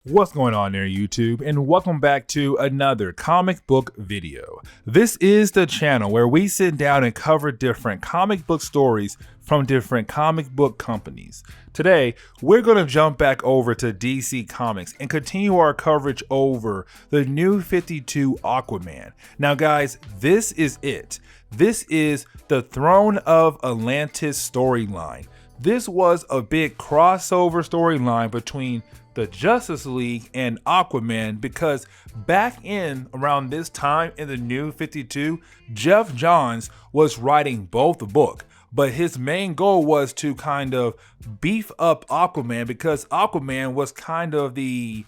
What's going on there, YouTube, and welcome back to another comic book video. This is the channel where we sit down and cover different comic book stories from different comic book companies. Today, we're going to jump back over to DC Comics and continue our coverage over the New 52 Aquaman. Now guys, this is it. This is the Throne of Atlantis storyline. This was a big crossover storyline between the Justice League and Aquaman, because back in around this time in the New 52, Geoff Johns was writing both the book, but his main goal was to kind of beef up Aquaman, because Aquaman was kind of the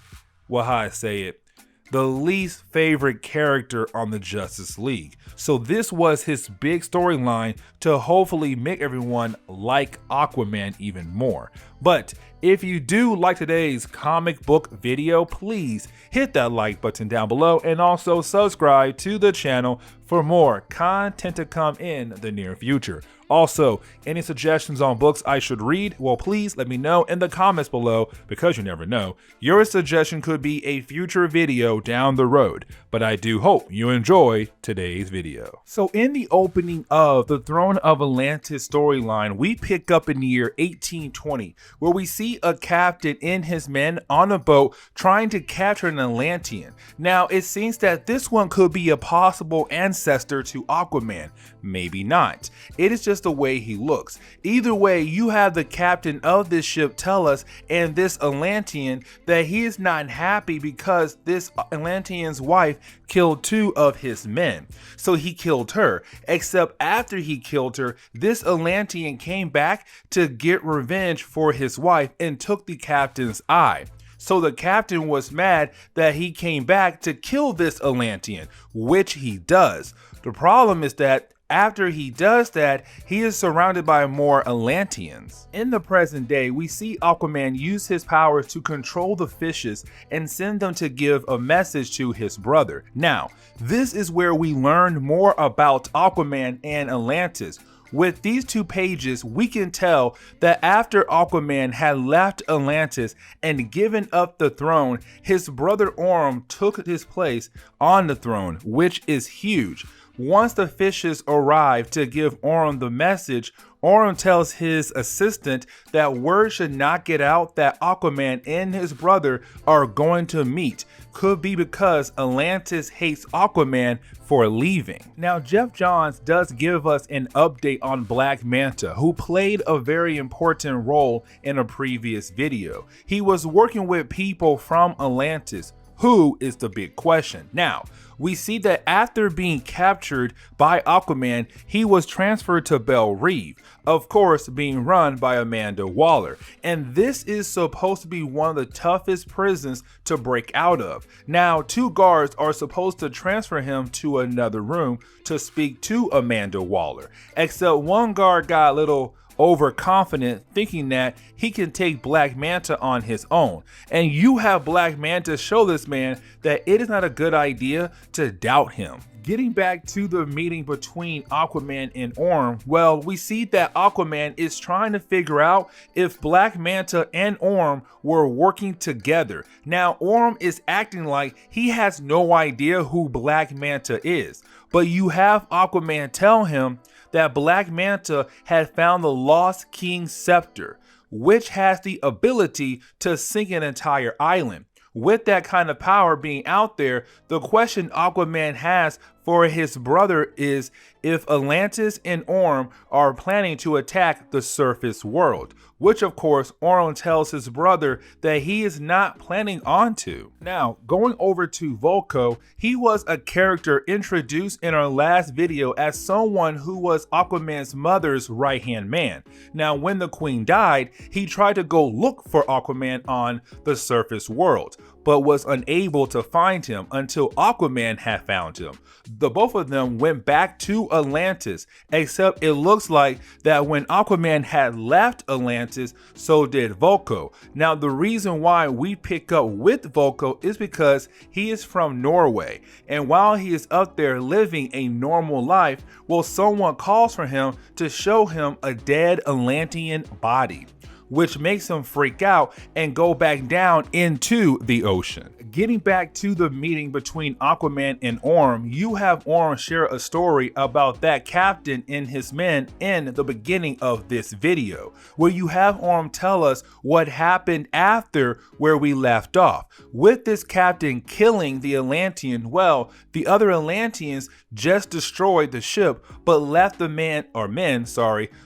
least favorite character on the Justice League. So this was his big storyline to hopefully make everyone like Aquaman even more. But if you do like today's comic book video, please hit that like button down below and also subscribe to the channel for more content to come in the near future. Also, any suggestions on books I should read, well, please let me know in the comments below, because you never know, your suggestion could be a future video down the road. But I do hope you enjoy today's video. So in the opening of the Throne of Atlantis storyline, we pick up in the year 1820, where we see a captain and his men on a boat trying to capture an Atlantean. Now, it seems that this one could be a possible ancestor to Aquaman. Maybe not. It is just the way he looks. Either way, you have the captain of this ship tell us and this Atlantean that he is not happy because this Atlantean's wife killed two of his men. So he killed her, except after he killed her, this Atlantean came back to get revenge for his wife and took the captain's eye. So the captain was mad that he came back to kill this Atlantean, which he does. The problem is that after he does that, he is surrounded by more Atlanteans. In the present day, we see Aquaman use his powers to control the fishes and send them to give a message to his brother. Now, this is where we learn more about Aquaman and Atlantis. With these 2 pages, we can tell that after Aquaman had left Atlantis and given up the throne, his brother Orm took his place on the throne, which is huge. Once the fishes arrive to give Orm the message, Orm tells his assistant that word should not get out that Aquaman and his brother are going to meet. Could be because Atlantis hates Aquaman for leaving. Now, Geoff Johns does give us an update on Black Manta, who played a very important role in a previous video. He was working with people from Atlantis. Who is the big question? Now, we see that after being captured by Aquaman, he was transferred to Belle Reve, of course being run by Amanda Waller. And this is supposed to be one of the toughest prisons to break out of. Now, 2 guards are supposed to transfer him to another room to speak to Amanda Waller, except one guard got a little overconfident, thinking that he can take Black Manta on his own. And you have Black Manta show this man that it is not a good idea to doubt him. Getting back to the meeting between Aquaman and Orm, well, we see that Aquaman is trying to figure out if Black Manta and Orm were working together. Now, Orm is acting like he has no idea who Black Manta is, but you have Aquaman tell him that Black Manta had found the Lost King's scepter, which has the ability to sink an entire island. With that kind of power being out there, the question Aquaman has for his brother is if Atlantis and Orm are planning to attack the surface world, which of course Orm tells his brother that he is not planning on to. Now, going over to Vulko, he was a character introduced in our last video as someone who was Aquaman's mother's right-hand man. Now, when the queen died, he tried to go look for Aquaman on the surface world, but was unable to find him until Aquaman had found him. The both of them went back to Atlantis, except it looks like that when Aquaman had left Atlantis, so did Vulko. Now, the reason why we pick up with Vulko is because he is from Norway, and while he is up there living a normal life, well, someone calls for him to show him a dead Atlantean body. which makes him freak out and go back down into the ocean. Getting back to the meeting between Aquaman and Orm, you have Orm share a story about that captain and his men in the beginning of this video, where you have Orm tell us what happened after where we left off. With this captain killing the Atlantean, well, the other Atlanteans just destroyed the ship but left the men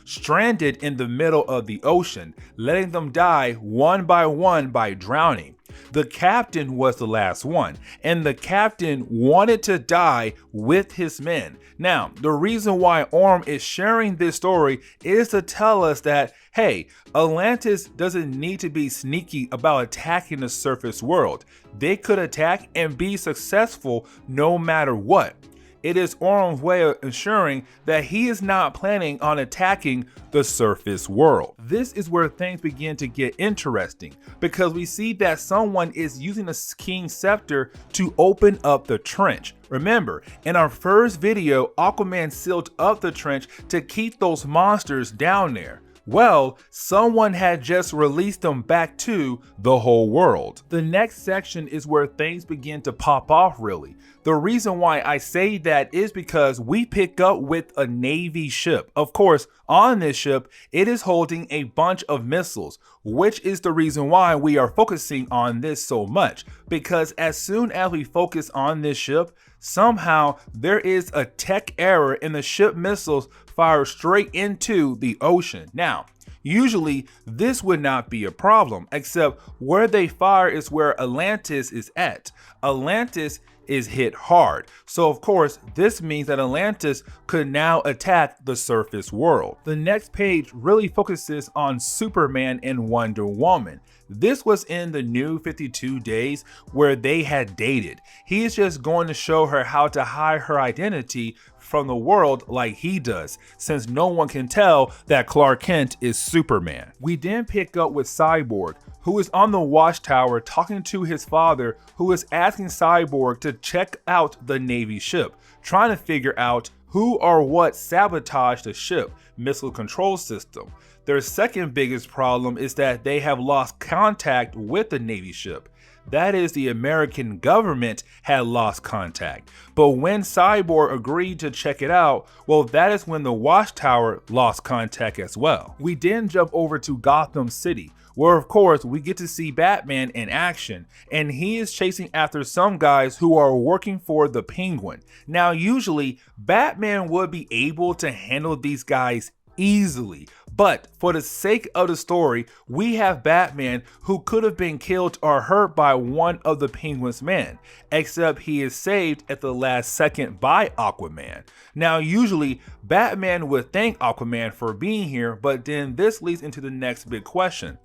stranded in the middle of the ocean, letting them die one by drowning. The captain was the last one, and the captain wanted to die with his men. Now, the reason why Orm is sharing this story is to tell us that, hey, Atlantis doesn't need to be sneaky about attacking the surface world. They could attack and be successful no matter what. It is Orm's way of ensuring that he is not planning on attacking the surface world. This is where things begin to get interesting, because we see that someone is using the King's Scepter to open up the trench. Remember, in our first video, Aquaman sealed up the trench to keep those monsters down there. Well, someone had just released them back to the whole world. The next section is where things begin to pop off really. The reason why I say that is because we pick up with a Navy ship. Of course, on this ship, it is holding a bunch of missiles, which is the reason why we are focusing on this so much. Because as soon as we focus on this ship, somehow there is a tech error and the ship missiles fire straight into the ocean. Now, usually this would not be a problem, except where they fire is where Atlantis is at. Atlantis is hit hard. So of course, this means that Atlantis could now attack the surface world. The next page really focuses on Superman and Wonder Woman. This was in the new 52 days where they had dated. He is just going to show her how to hide her identity from the world like he does, since no one can tell that Clark Kent is Superman. We then pick up with Cyborg, who is on the watchtower talking to his father, who is asking Cyborg to check out the Navy ship, trying to figure out who or what sabotaged the ship missile control system. Their second biggest problem is that they have lost contact with the Navy ship. That is, the American government had lost contact. But when Cyborg agreed to check it out, well, that is when the watchtower lost contact as well. We then jump over to Gotham City, where of course we get to see Batman in action, and he is chasing after some guys who are working for the Penguin. Now, usually Batman would be able to handle these guys easily, but for the sake of the story, we have Batman who could have been killed or hurt by one of the Penguin's men, except he is saved at the last second by Aquaman. Now, usually Batman would thank Aquaman for being here, but then this leads into the next big question.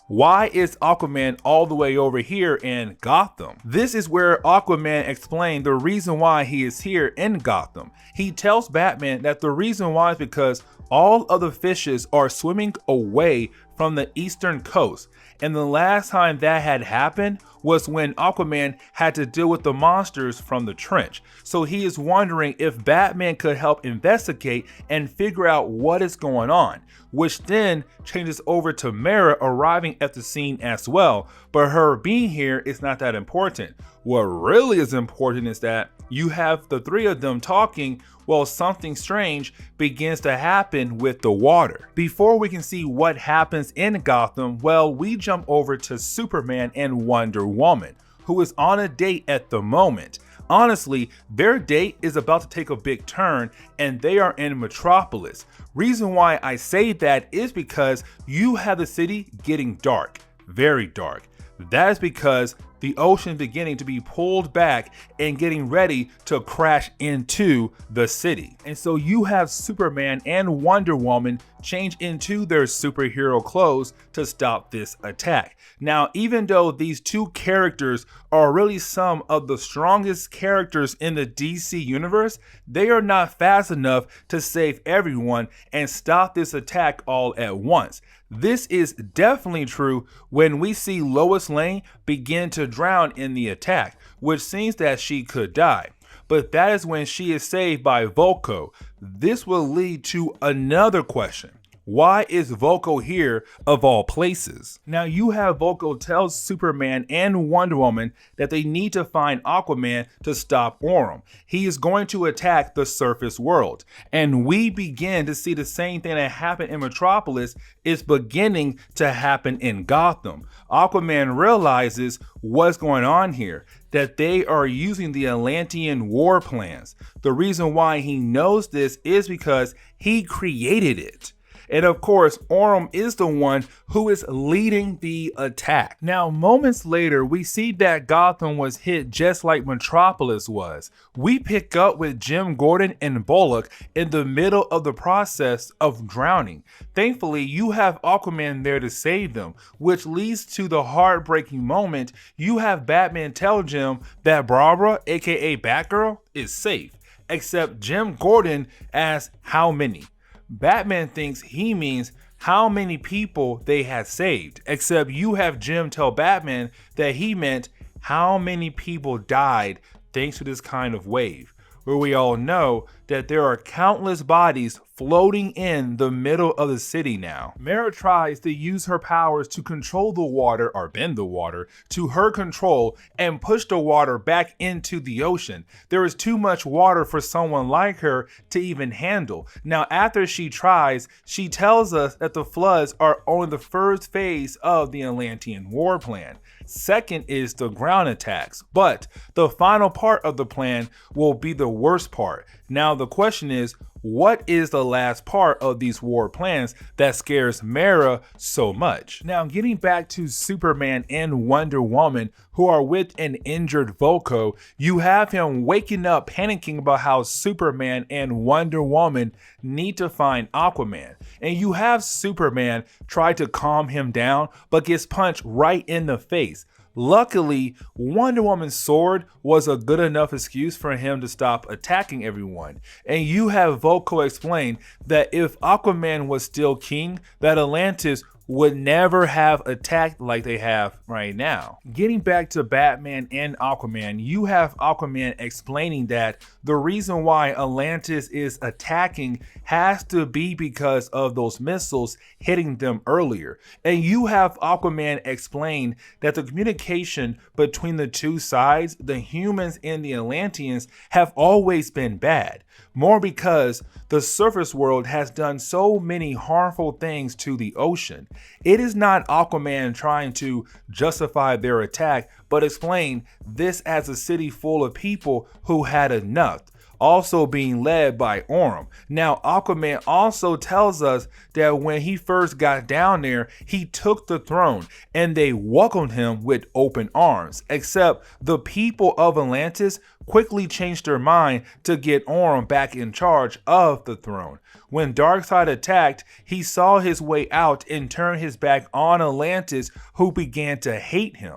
Why is Aquaman all the way over here in Gotham? This is where Aquaman explained the reason why he is here in Gotham. He tells Batman that the reason why is because all of the fishes are swimming away from the eastern coast, and the last time that had happened was when Aquaman had to deal with the monsters from the trench. So he is wondering if Batman could help investigate and figure out what is going on, which then changes over to Mara arriving at the scene as well, but her being here is not that important. What really is important is that you have the three of them talking while something strange begins to happen with the water. Before we can see what happens in Gotham, well, we jump over to Superman and Wonder Woman, who is on a date at the moment. Honestly, their date is about to take a big turn, and they are in Metropolis. Reason why I say that is because you have the city getting dark, very dark. That is because the ocean beginning to be pulled back and getting ready to crash into the city. And so you have Superman and Wonder Woman change into their superhero clothes to stop this attack. Now, even though these two characters are really some of the strongest characters in the DC universe, they are not fast enough to save everyone and stop this attack all at once. This is definitely true when we see Lois Lane begin to drown in the attack, which seems that she could die. But that is when she is saved by Volko. This will lead to another question. Why is Volko here of all places? Now you have Volko tell Superman and Wonder Woman that they need to find Aquaman to stop Orm. He is going to attack the surface world. And we begin to see the same thing that happened in Metropolis is beginning to happen in Gotham. Aquaman realizes what's going on here, that they are using the Atlantean war plans. The reason why he knows this is because he created it. And of course, Orm is the one who is leading the attack. Now, moments later, we see that Gotham was hit just like Metropolis was. We pick up with Jim Gordon and Bullock in the middle of the process of drowning. Thankfully, you have Aquaman there to save them, which leads to the heartbreaking moment. You have Batman tell Jim that Barbara, aka Batgirl, is safe, except Jim Gordon asks how many. Batman thinks he means how many people they had saved, except you have Jim tell Batman that he meant how many people died thanks to this kind of wave, where we all know that there are countless bodies floating in the middle of the city now. Mara tries to use her powers to control the water, or bend the water, to her control and push the water back into the ocean. There is too much water for someone like her to even handle. Now, after she tries, she tells us that the floods are only the first phase of the Atlantean war plan. Second is the ground attacks, but the final part of the plan will be the worst part. Now the question is, what is the last part of these war plans that scares Mara so much? Now, getting back to Superman and Wonder Woman, who are with an injured Volko, you have him waking up panicking about how Superman and Wonder Woman need to find Aquaman. And you have Superman try to calm him down, but gets punched right in the face. Luckily, Wonder Woman's sword was a good enough excuse for him to stop attacking everyone. And you have Volko explain that if Aquaman was still king, that Atlantis would never have attacked like they have right now. Getting back to Batman and Aquaman, you have Aquaman explaining that the reason why Atlantis is attacking has to be because of those missiles hitting them earlier. And you have Aquaman explain that the communication between the two sides, the humans and the Atlanteans, have always been bad. More because the surface world has done so many harmful things to the ocean. It is not Aquaman trying to justify their attack, but explain this as a city full of people who had enough, also being led by Orm. Now, Aquaman also tells us that when he first got down there, he took the throne and they welcomed him with open arms, except the people of Atlantis quickly changed their mind to get Orm back in charge of the throne. When Darkseid attacked, he saw his way out and turned his back on Atlantis, who began to hate him.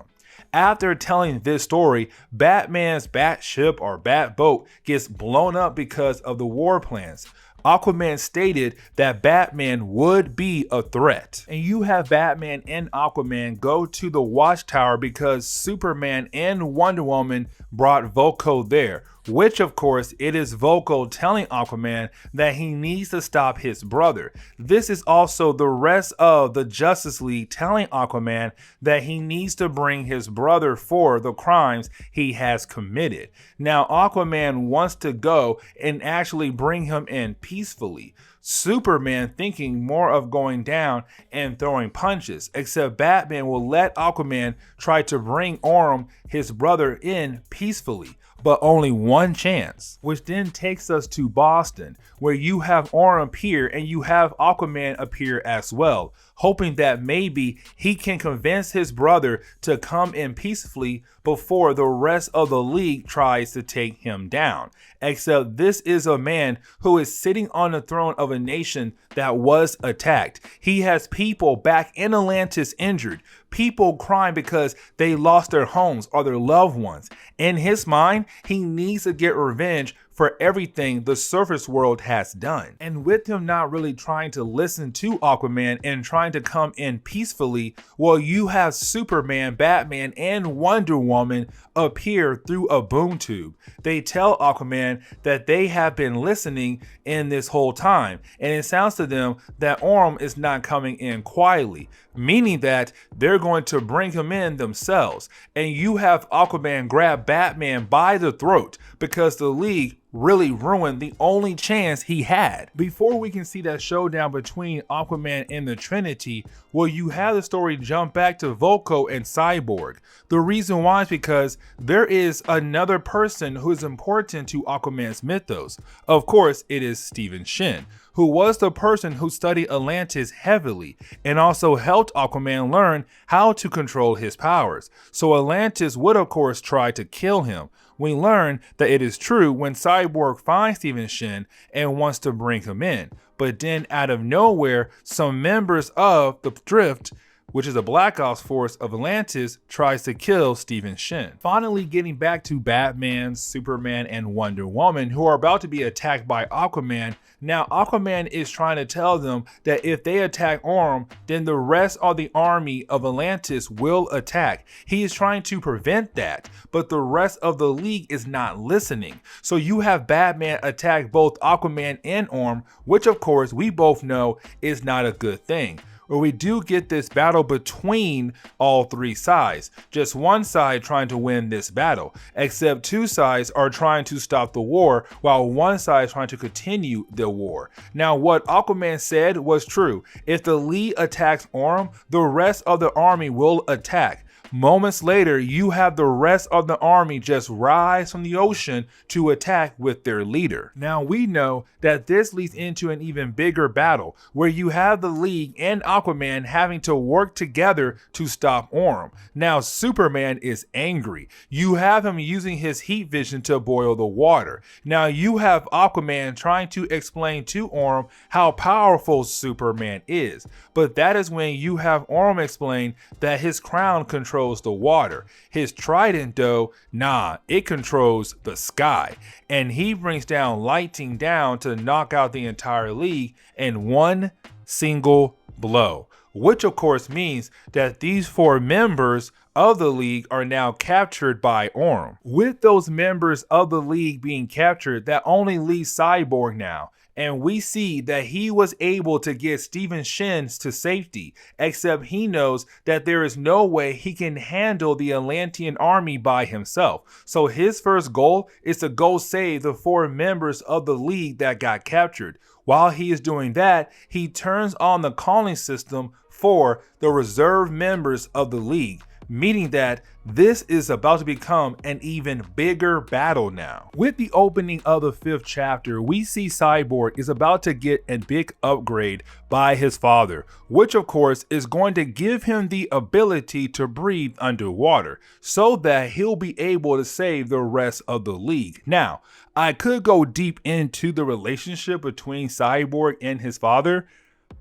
After telling this story, Batman's bat ship or bat boat gets blown up because of the war plans. Aquaman stated that Batman would be a threat. And you have Batman and Aquaman go to the Watchtower because Superman and Wonder Woman brought Volko there, which of course it is Volko telling Aquaman that he needs to stop his brother. This is also the rest of the Justice League telling Aquaman that he needs to bring his brother for the crimes he has committed. Now Aquaman wants to go and actually bring him in peacefully. Superman thinking more of going down and throwing punches, except Batman will let Aquaman try to bring Orm, his brother, in peacefully, but only one chance, which then takes us to Boston, where you have Orm appear and you have Aquaman appear as well, hoping that maybe he can convince his brother to come in peacefully before the rest of the league tries to take him down. Except this is a man who is sitting on the throne of a nation that was attacked. He has people back in Atlantis injured, people crying because they lost their homes or their loved ones. In his mind, he needs to get revenge for everything the surface world has done. And with him not really trying to listen to Aquaman and trying to come in peacefully, well, you have Superman, Batman, and Wonder Woman appear through a boom tube. They tell Aquaman that they have been listening in this whole time, and it sounds to them that Orm is not coming in quietly, meaning that they're going to bring him in themselves. And you have Aquaman grab Batman by the throat because the League really ruined the only chance he had. Before we can see that showdown between Aquaman and the Trinity, well, you have the story jump back to Vulko and Cyborg. The reason why is because there is another person who is important to Aquaman's mythos. Of course, it is Stephen Shin, who was the person who studied Atlantis heavily and also helped Aquaman learn how to control his powers. So Atlantis would of course try to kill him. We learn that it is true when Cyborg finds Stephen Shin and wants to bring him in. But then out of nowhere, some members of the Drift, which is a Black Ops force of Atlantis, tries to kill Stephen Shin. Finally getting back to Batman, Superman, and Wonder Woman, who are about to be attacked by Aquaman. Now Aquaman is trying to tell them that if they attack Orm, then the rest of the army of Atlantis will attack. He is trying to prevent that, but the rest of the League is not listening. So you have Batman attack both Aquaman and Orm, which of course we both know is not a good thing. Where we do get this battle between all three sides. Just one side trying to win this battle, except two sides are trying to stop the war while one side is trying to continue the war. Now what Aquaman said was true. If the League attacks Orm, the rest of the army will attack. Moments later, you have the rest of the army just rise from the ocean to attack with their leader. Now we know that this leads into an even bigger battle where you have the League and Aquaman having to work together to stop Orm. Now Superman is angry. You have him using his heat vision to boil the water. Now you have Aquaman trying to explain to Orm how powerful Superman is. But that is when you have Orm explain that his crown controls the water. His trident though, nah, it controls the sky. And he brings down lightning down to knock out the entire League in one single blow. Which of course means that these four members of the League are now captured by Orm. With those members of the League being captured, that only leaves Cyborg now. And we see that he was able to get Stephen Shin to safety, except he knows that there is no way he can handle the Atlantean army by himself. So his first goal is to go save the four members of the League that got captured. While he is doing that, he turns on the calling system for the reserve members of the League, meaning that this is about to become an even bigger battle now. With the opening of the 5th chapter, we see Cyborg is about to get a big upgrade by his father, which of course is going to give him the ability to breathe underwater so that he'll be able to save the rest of the League. Now, I could go deep into the relationship between Cyborg and his father,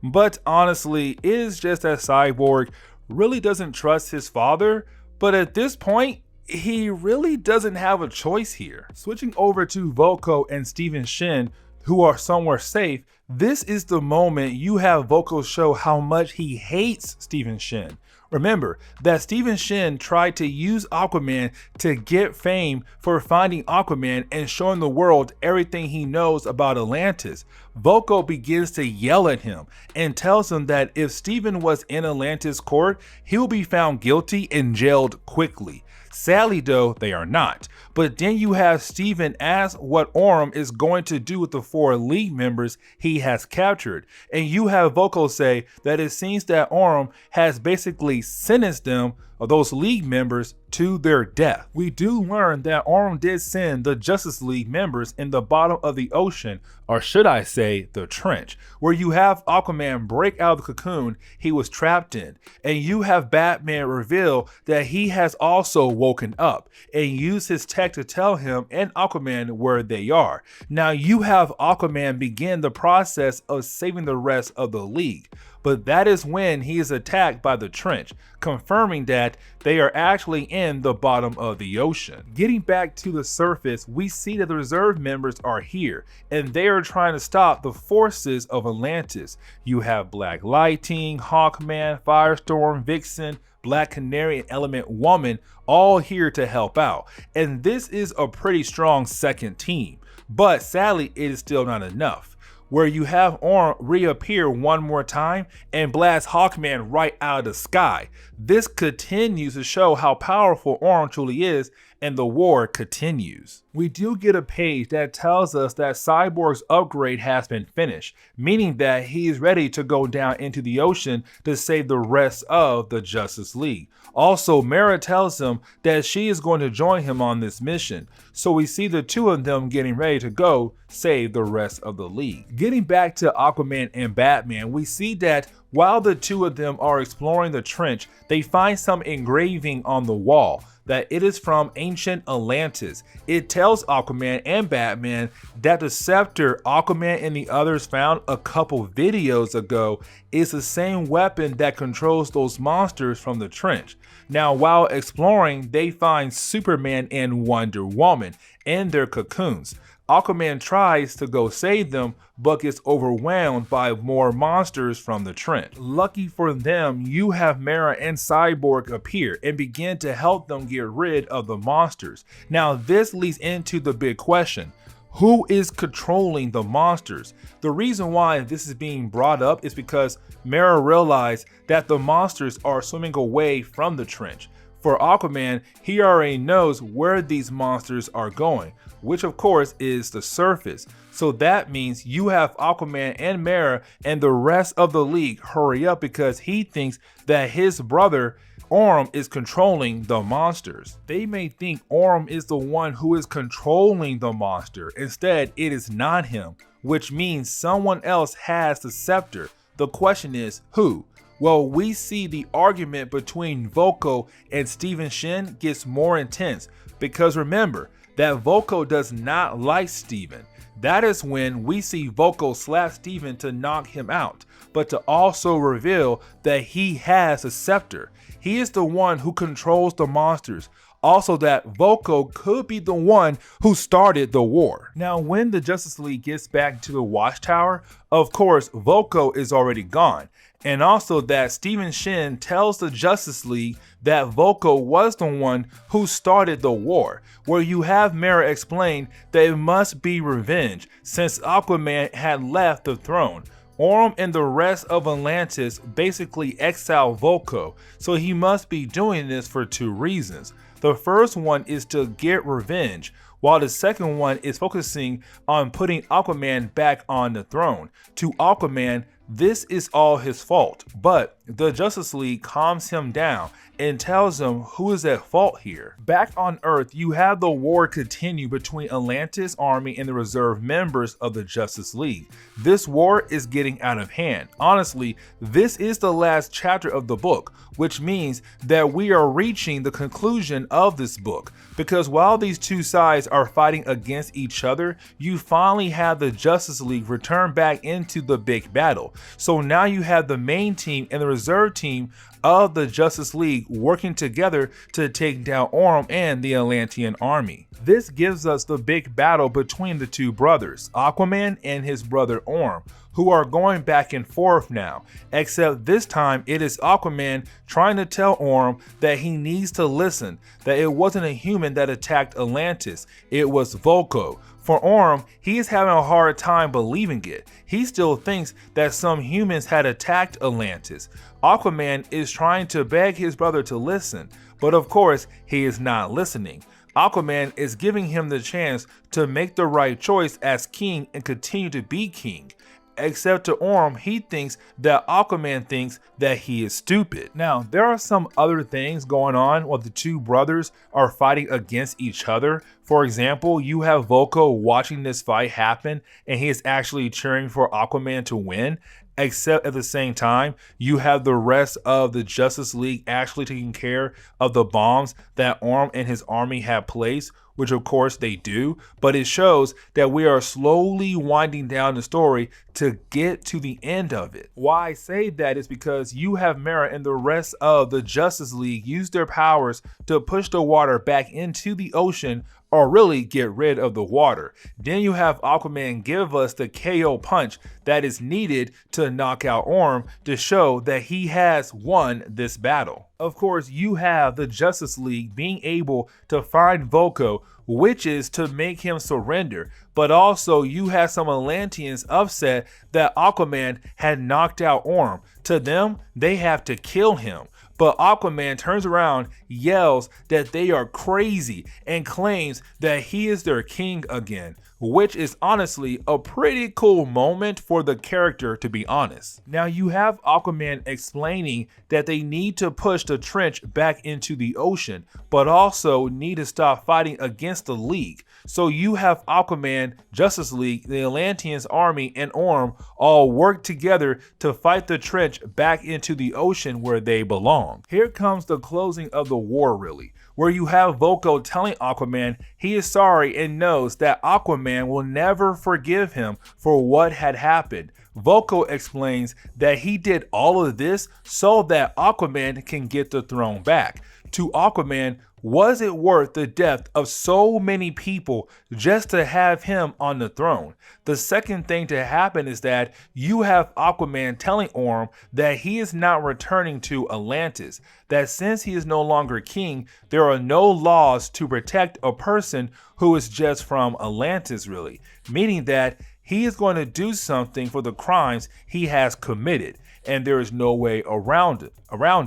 but honestly, it is just that Cyborg really doesn't trust his father, but at this point, he really doesn't have a choice here. Switching over to Vulko and Stephen Shin, who are somewhere safe, this is the moment you have Vulko show how much he hates Stephen Shin. Remember that Stephen Shin tried to use Aquaman to get fame for finding Aquaman and showing the world everything he knows about Atlantis. Vulko begins to yell at him and tells him that if Stephen was in Atlantis court, he'll be found guilty and jailed quickly. Sadly though, they are not. But then you have Stephen ask what Orm is going to do with the 4 League members he has captured. And you have Vulko say that it seems that Orm has basically sentenced them, or those League members, to their death. We do learn that Orm did send the Justice League members in the bottom of the ocean, or should I say the trench, where you have Aquaman break out of the cocoon he was trapped in, and you have Batman reveal that he has also woken up and use his tech to tell him and Aquaman where they are. Now you have Aquaman begin the process of saving the rest of the League. but that is when he is attacked by the trench, confirming that they are actually in the bottom of the ocean. Getting back to the surface, we see that the reserve members are here, and they are trying to stop the forces of Atlantis. You have Black Lightning, Hawkman, Firestorm, Vixen, Black Canary, and Element Woman all here to help out. And this is a pretty strong second team, but sadly it is still not enough. Where you have Orm reappear one more time and blast Hawkman right out of the sky. This continues to show how powerful Orm truly is, and the war continues. We do get a page that tells us that Cyborg's upgrade has been finished, meaning that he is ready to go down into the ocean to save the rest of the Justice League. Also, Mera tells him that she is going to join him on this mission, so we see the two of them getting ready to go save the rest of the League. Getting back to Aquaman and Batman, we see that while the two of them are exploring the trench, they find some engraving on the wall that it is from ancient Atlantis. It tells Aquaman and Batman that the scepter Aquaman and the others found a couple videos ago is the same weapon that controls those monsters from the trench. Now, while exploring, they find Superman and Wonder Woman in their cocoons. Aquaman tries to go save them, but gets overwhelmed by more monsters from the trench. Lucky for them, you have Mera and Cyborg appear and begin to help them get rid of the monsters. Now, this leads into the big question. Who is controlling the monsters? The reason why this is being brought up is because Mera realized that the monsters are swimming away from the trench. For Aquaman, he already knows where these monsters are going, which of course is the surface. So that means you have Aquaman and Mera and the rest of the League hurry up, because he thinks that his brother Orm is controlling the monsters. They may think Orm is the one who is controlling the monster. Instead, it is not him, which means someone else has the scepter. The question is, who? Well, we see the argument between Volko and Steven Shin gets more intense, because remember that Volko does not like Steven. That is when we see Volko slap Steven to knock him out, but to also reveal that he has a scepter. He is the one who controls the monsters. Also, that Volko could be the one who started the war. Now, when the Justice League gets back to the Watchtower, of course, Volko is already gone. And also that Steven Shin tells the Justice League that Volko was the one who started the war, where you have Mera explain that it must be revenge since Aquaman had left the throne. Orm and the rest of Atlantis basically exiled Volko, so he must be doing this for two reasons. The first one is to get revenge, while the second one is focusing on putting Aquaman back on the throne. To Aquaman, this is all his fault, but the Justice League calms him down and tells him who is at fault here. Back on Earth, you have the war continue between Atlantis army and the reserve members of the Justice League. This war is getting out of hand. Honestly, this is the last chapter of the book, which means that we are reaching the conclusion of this book, because while these two sides are fighting against each other, you finally have the Justice League return back into the big battle. So now you have the main team and the reserve team of the Justice League working together to take down Orm and the Atlantean army. This gives us the big battle between the two brothers, Aquaman and his brother Orm, who are going back and forth now, except this time it is Aquaman trying to tell Orm that he needs to listen, that it wasn't a human that attacked Atlantis, it was Volko. For Orm, he is having a hard time believing it. He still thinks that some humans had attacked Atlantis. Aquaman is trying to beg his brother to listen, but of course he is not listening. Aquaman is giving him the chance to make the right choice as king and continue to be king. Except to Orm, he thinks that Aquaman thinks that he is stupid. Now, there are some other things going on while the two brothers are fighting against each other. For example, you have Volko watching this fight happen and he is actually cheering for Aquaman to win. Except at the same time, you have the rest of the Justice League actually taking care of the bombs that Orm and his army had placed, which of course they do, but it shows that we are slowly winding down the story to get to the end of it. Why I say that is because you have Mera and the rest of the Justice League use their powers to push the water back into the ocean, or really get rid of the water. Then you have Aquaman give us the KO punch that is needed to knock out Orm to show that he has won this battle. Of course, you have the Justice League being able to find Volko, which is to make him surrender, but also you have some Atlanteans upset that Aquaman had knocked out Orm. To them, they have to kill him. But Aquaman turns around, yells that they are crazy, and claims that he is their king again, which is honestly a pretty cool moment for the character, to be honest. Now you have Aquaman explaining that they need to push the trench back into the ocean, but also need to stop fighting against the League. So you have Aquaman, Justice League, the Atlanteans army, and Orm all work together to fight the trench back into the ocean where they belong. Here comes the closing of the war really, where you have Volko telling Aquaman he is sorry and knows that Aquaman will never forgive him for what had happened. Volko explains that he did all of this so that Aquaman can get the throne back. To Aquaman, was it worth the death of so many people just to have him on the throne? The second thing to happen is that you have Aquaman telling Orm that he is not returning to Atlantis, that since he is no longer king, there are no laws to protect a person who is just from Atlantis really, meaning that he is going to do something for the crimes he has committed, and there is no way around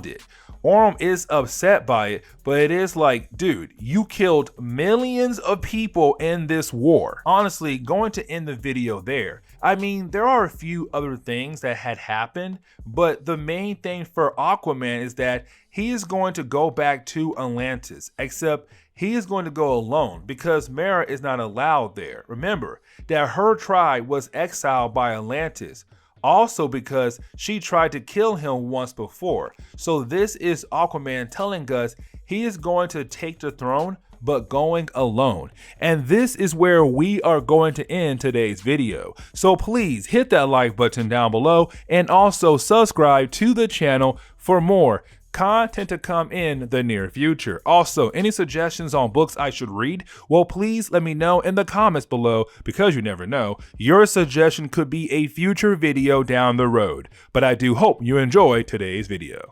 it. Orm is upset by it, but it is like, dude, you killed millions of people in this war. Honestly, going to end the video there. I mean, there are a few other things that had happened, but the main thing for Aquaman is that he is going to go back to Atlantis, except he is going to go alone because Mera is not allowed there. Remember that her tribe was exiled by Atlantis. Also because she tried to kill him once before. So this is Aquaman telling us he is going to take the throne, but going alone. And this is where we are going to end today's video. So please hit that like button down below and also subscribe to the channel for more content to come in the near future. Also, any suggestions on books I should read? Well, please let me know in the comments below, because you never know, your suggestion could be a future video down the road. But I do hope you enjoy today's video.